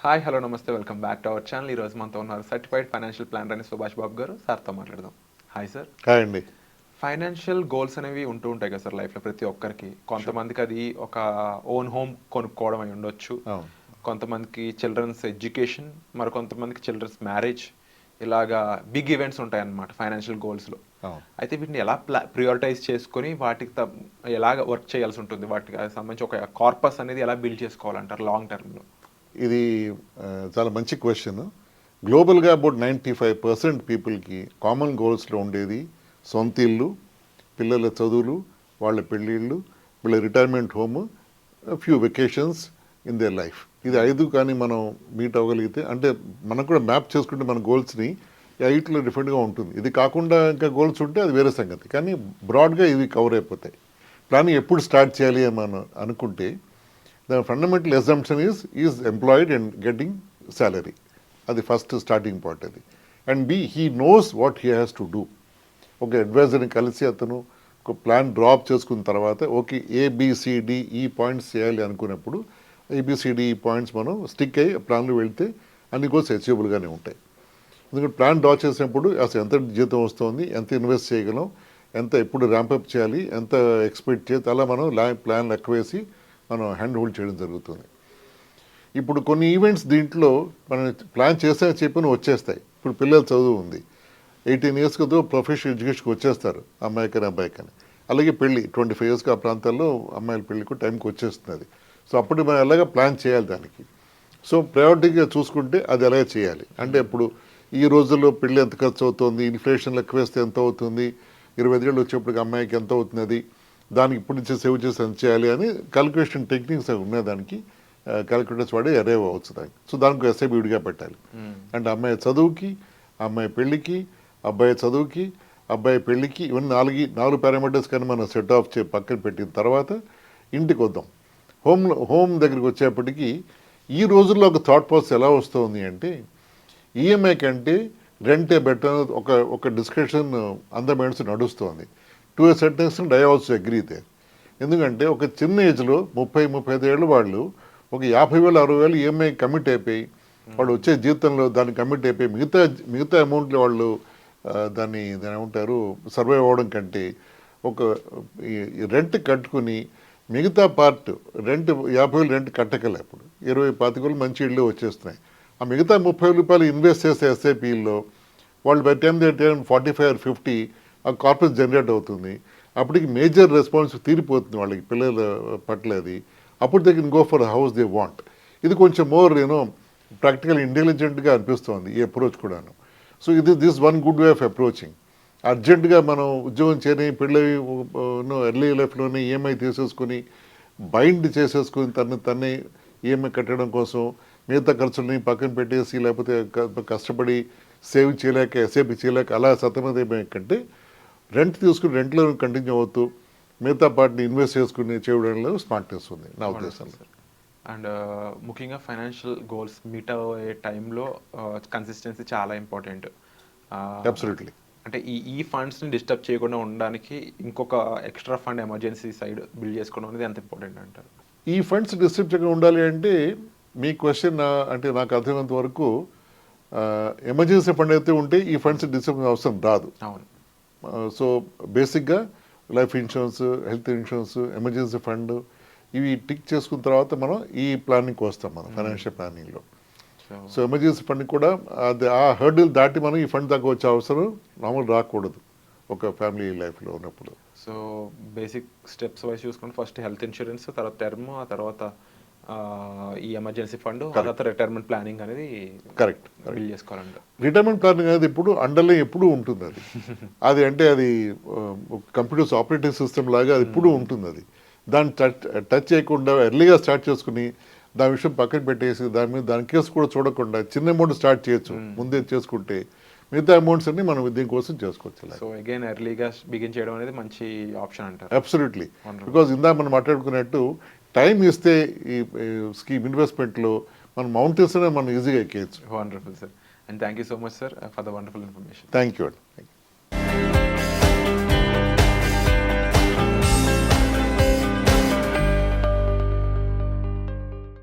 Hi hello నమస్తే, welcome back to our channel. ఈరోజు మనతో ఉన్నారు సర్టిఫైడ్ ఫైనాన్షియల్ ప్లానర్ అని సుభాష్ బాబు గారు. సార్తో మాట్లాడదాం. Hi sir. హాయ్ అండి. ఫైనాన్షియల్ గోల్స్ అనేవి ఉంటూ ఉంటాయి కదా సార్ లైఫ్లో ప్రతి ఒక్కరికి. కొంతమందికి అది ఒక ఓన్ హోమ్ కొనుక్కోవడం అయి ఉండొచ్చు, కొంతమందికి చిల్డ్రన్స్ ఎడ్యుకేషన్, మరి కొంతమందికి చిల్డ్రన్స్ మ్యారేజ్, ఇలాగా బిగ్ ఈవెంట్స్ ఉంటాయన్నమాట ఫైనాన్షియల్ గోల్స్లో. అయితే వీటిని ఎలా ప్రియారిటైజ్ చేసుకొని వాటికి ఎలాగ వర్క్ చేయాల్సి ఉంటుంది, వాటికి సంబంధించి ఒక కార్పస్ అనేది ఎలా బిల్డ్ చేసుకోవాలంటారు లాంగ్ టర్మ్లో? ఇది చాలా మంచి క్వశ్చన్. గ్లోబల్గా అబౌట్ 95% పీపుల్కి కామన్ గోల్స్లో ఉండేది సొంత ఇల్లు, పిల్లల చదువులు, వాళ్ళ పెళ్ళిళ్ళు, వీళ్ళ retirement home, few vacations in their life. ఇది 5 కానీ మనం మీట్ అవ్వగలిగితే, అంటే మనం కూడా మ్యాప్ చేసుకుంటే మన గోల్స్ని 8లో డిఫరెంట్గా ఉంటుంది. ఇది కాకుండా ఇంకా గోల్స్ ఉంటే అది వేరే సంగతి, కానీ బ్రాడ్గా ఇవి కవర్ అయిపోతాయి. ప్లానింగ్ ఎప్పుడు స్టార్ట్ చేయాలి అని మనం అనుకుంటే, the fundamental assumption is employed and getting salary. అది ఫస్ట్ స్టార్టింగ్ పాయింట్ అది. And he knows what he has to do. ఒక అడ్వైజర్ని కలిసి అతను ఒక ప్లాన్ డ్రాప్ చేసుకున్న తర్వాత ఓకే ఏబిసిడి ఈ పాయింట్స్ చేయాలి అనుకున్నప్పుడు ఏబిసిడి ఈ పాయింట్స్ మనం స్టిక్ అయ్యి ప్లాన్లో వెళ్తే అన్ని గోల్స్ అచీవబుల్గానే ఉంటాయి. ఎందుకంటే ప్లాన్ డ్రా చేసినప్పుడు అసలు ఎంత జీతం వస్తుంది, ఎంత ఇన్వెస్ట్ చేయగలం, ఎంత ఎప్పుడు ర్యాంపప్ చేయాలి, ఎంత ఎక్స్పెక్ట్ చేయాలి, అలా మనం ప్లాన్ లెక్క వేసి మనం హ్యాండ్ హోల్డ్ చేయడం జరుగుతుంది. ఇప్పుడు కొన్ని ఈవెంట్స్ దీంట్లో మనం ప్లాన్ చేసా చెప్పని వచ్చేస్తాయి. ఇప్పుడు పిల్లల చదువు ఉంది, 18 years కదా ప్రొఫెషనల్ ఎడ్యుకేషన్కి వచ్చేస్తారు అమ్మాయికని అబ్బాయికని. అలాగే పెళ్ళి 25 yearsకి ఆ ప్రాంతాల్లో అమ్మాయిల పెళ్ళికి టైంకి వచ్చేస్తుంది. సో అప్పుడు మనం ఎలాగ ప్లాన్ చేయాలి దానికి. సో ప్రయారిటీగా చూసుకుంటే అది ఎలాగ చేయాలి అంటే, ఇప్పుడు ఈ రోజుల్లో పెళ్ళి ఎంత ఖర్చు అవుతుంది, ఇన్ఫ్లేషన్ లెక్క వేస్తే ఎంత అవుతుంది, 25 ఏళ్ళు వచ్చేప్పటికి అమ్మాయికి ఎంత అవుతుంది, దానికి ఇప్పుడు నుంచి సేవ్ చేసి ఎంత చేయాలి అని క్యాలిక్యులేషన్ టెక్నిక్స్ ఉన్నాయి. దానికి క్యాలిక్యులేటర్స్ వాడి అరే అవ్వచ్చు దానికి. సో దానికి ఎస్ఐ విడిగా పెట్టాలి. అంటే అమ్మాయి చదువుకి, అమ్మాయి పెళ్ళికి, అబ్బాయి చదువుకి, అబ్బాయి పెళ్ళికి, ఇవన్నీ 4 పారామీటర్స్ కానీ మనం సెట్ ఆఫ్ పక్కన పెట్టిన తర్వాత ఇంటికి వద్దాం. హోమ్ దగ్గరికి వచ్చేప్పటికి ఈ రోజుల్లో ఒక థాట్ ప్రాసెస్ ఎలా వస్తుంది అంటే, ఈఎంఐ కంటే రెంటే బెటర్ ఒక డిస్కషన్ అందమెంట్స్ నడుస్తుంది. To a certain extent I also agree there. ఎందుకంటే ఒక చిన్న ఏజ్లో 30-35 ఏళ్ళు వాళ్ళు ఒక 50,000 60,000 ఈఎంఐ కమిట్ అయిపోయి, వాళ్ళు వచ్చే జీతంలో దాన్ని కమిట్ అయిపోయి మిగతా అమౌంట్లో వాళ్ళు దాన్ని ఏమంటారు సర్వైవ్ అవ్వడం కంటే, ఒక రెంట్ కట్టుకుని మిగతా పార్ట్ రెంట్ 50,000 రెంట్ కట్టగలరు. ఇప్పుడు 20-25 మంచి ఇళ్ళు వచ్చేస్తున్నాయి. ఆ మిగతా 30,000 రూపాయలు ఇన్వెస్ట్ చేసే ఎస్ఐపిల్లో వాళ్ళు బై టైం 45 or 50 ఆ కార్పస్ జనరేట్ అవుతుంది. అప్పటికి మేజర్ రెస్పాన్స్ తీరిపోతుంది వాళ్ళకి పిల్లల పట్ల. అది అప్పుడు they can go for house they want. ఇది కొంచెం మోర్ ప్రాక్టికల్ ఇంటెలిజెంట్గా అనిపిస్తుంది ఈ అప్రోచ్ కూడాను. So this one good way of approaching. అర్జెంటుగా మనం ఉద్యోగం చేయని పెళ్ళి ఎర్లీ లైఫ్లోనే ఈఎంఐ తీసేసుకొని బైండ్ చేసేసుకొని తన్నే ఈఎంఐ కట్టడం కోసం మిగతా ఖర్చులని పక్కన పెట్టేసి, లేకపోతే కష్టపడి సేవ్ చేయలేక ఎస్ఐపి చేయలేక అలా సతమతమైపోయే కంటే, రెంట్ తీసుకుని రెంట్లో కంటిన్యూ అవుతూ మిగతా పార్ట్ని ఇన్వెస్ట్ చేసుకుని చేయడంలో స్మార్ట్నెస్ ఉంది నా ఉద్దేశంలో. అండ్ ముఖ్యంగా ఫైనాన్షియల్ గోల్స్ మీట్ అయ్యే టైంలో కన్సిస్టెన్సీ చాలా ఇంపార్టెంట్. అబ్సల్యూట్లీ. అంటే ఈ ఫండ్స్ని డిస్టర్బ్ చేయకుండా ఉండడానికి ఇంకొక extra fund emergency side build చేసుకోవడం అనేది ఎంత ఇంపార్టెంట్ అంటారు? ఈ ఫండ్స్ డిస్టర్బ్ చేయకుండా ఉండాలి అంటే, మీ క్వశ్చన్ అంటే నాకు అర్థమైనంత వరకు ఎమర్జెన్సీ ఫండ్ అయితే ఉంటే ఈ ఫండ్స్ డిస్టర్బ్ అవసరం రాదు. అవును. సో బేసిక్గా life insurance, health insurance, emergency fund ఇవి టిక్ చేసుకున్న తర్వాత మనం ఈ ప్లానింగ్కి వస్తాం మనం ఫైనాన్షియల్ ప్లానింగ్లో. సో ఎమర్జెన్సీ ఫండ్ కూడా అది ఆ హర్డిల్ దాటి మనం ఈ ఫండ్ దాకా వచ్చే అవసరం మామూలు రాకూడదు ఒక ఫ్యామిలీ లైఫ్లో ఉన్నప్పుడు. సో బేసిక్ స్టెప్స్ వైజ్ చూసుకుంటే ఫస్ట్ హెల్త్ ఇన్సూరెన్స్, తర్వాత టర్మ్, ఆ తర్వాత ఈ ఎమర్జెన్సీ ఫండ్, తర్వాత రిటైర్మెంట్ ప్లానింగ్ అనేది కరెక్ట్ బిల్డ్ చేసుకోవాలంట. రిటైర్మెంట్ ప్లానింగ్ అనేది ఇప్పుడు అండర్లో ఎప్పుడూ ఉంటుంది. అది అంటే అది కంప్యూటర్స్ ఆపరేటింగ్ సిస్టమ్ లాగా అది ఎప్పుడూ ఉంటుంది. అది దాన్ని టచ్ చేయకుండా ఎర్లీగా స్టార్ట్ చేసుకుని దాని విషయం పక్కన పెట్టేసి దాని కేసు కూడా చూడకుండా చిన్న అమౌంట్ స్టార్ట్ చేయొచ్చు ముందే చేసుకుంటే, మిగతా అమౌంట్స్ అన్ని మనం దీనికోసం చేసుకోవచ్చు. సో అగైన్ ఎర్లీగా బిగిన్ చేయడం అనేది మంచి ఆప్షన్ అంటారు. అబ్సల్యూట్లీ. బికాజ్ ఇందా మనం మాట్లాడుకున్నట్టు టైం ఇస్తే ఈ స్కీమ్ ఇన్వెస్ట్మెంట్లో మన మౌంటైన్స్ మనం ఈజీగా ఎక్కేయచ్చు. Wonderful sir. And thank you so much sir for the wonderful information. Thank you అండి.